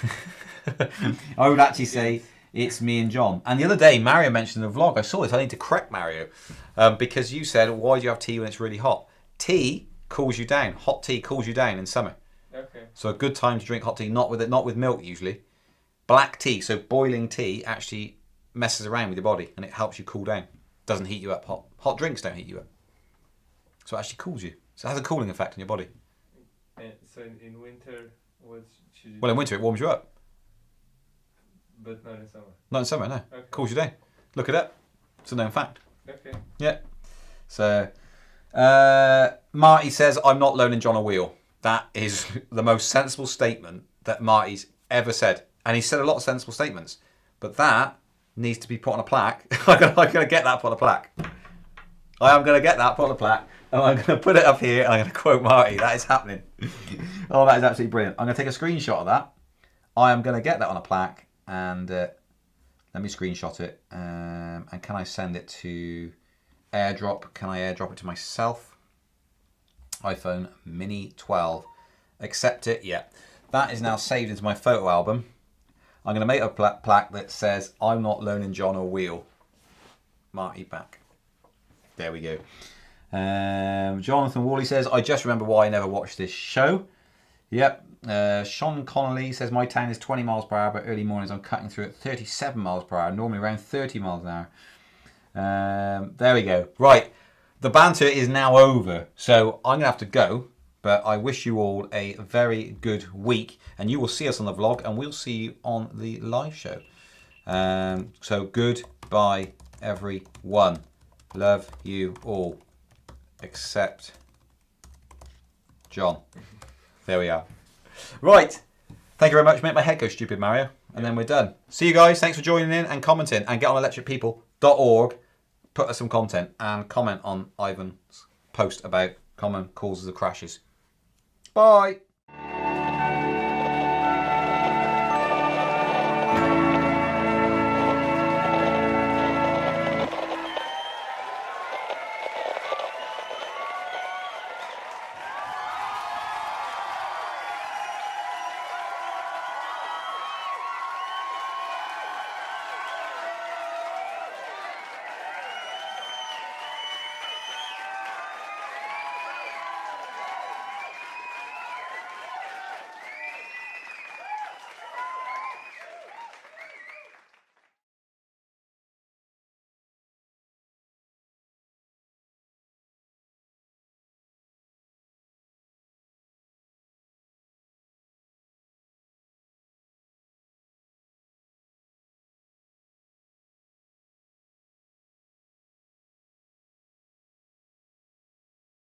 I would actually say it's me and John. And the other day, Mario mentioned in the vlog, I saw this, I need to correct Mario, because you said, why do you have tea when it's really hot? Tea cools you down. Hot tea cools you down in summer. Okay. So a good time to drink hot tea, not with milk usually. Black tea, so boiling tea, actually messes around with your body and it helps you cool down. Doesn't heat you up. Hot drinks don't heat you up. So it actually cools you. So it has a cooling effect on your body. So in winter, what should you Well, in do? winter it warms you up. But not in summer. Not in summer, no. Okay. Cools you down. Look it up. It's a known fact. Okay. Yeah. So, Marty says, I'm not loaning John a wheel. That is the most sensible statement that Marty's ever said. And he said a lot of sensible statements. But that needs to be put on a plaque. I'm going to get that put on a plaque. I am going to get that put on a plaque. And I'm going to put it up here and I'm going to quote Marty. That is happening. Oh, that is absolutely brilliant. I'm going to take a screenshot of that. I am going to get that on a plaque. And let me screenshot it. And can I send it to airdrop? Can I airdrop it to myself? iPhone Mini 12. Accept it? Yeah. That is now saved into my photo album. I'm going to make a plaque that says, I'm not loaning John a wheel. Marty back. There we go. Jonathan Wally says, I just remember why I never watched this show. Yep. Sean Connolly says, my town is 20 miles per hour, but early mornings I'm cutting through at 37 miles per hour, normally around 30 miles an hour. There we go. Right. The banter is now over, so I'm going to have to go, but I wish you all a very good week, and you will see us on the vlog, and we'll see you on the live show. So goodbye, everyone. Love you all, except John. There we are. Right. Thank you very much. Make my head go stupid, Mario. And then we're done. See you guys. Thanks for joining in and commenting. And get on electricpeople.org. Put us some content and comment on Ivan's post about common causes of crashes. Bye.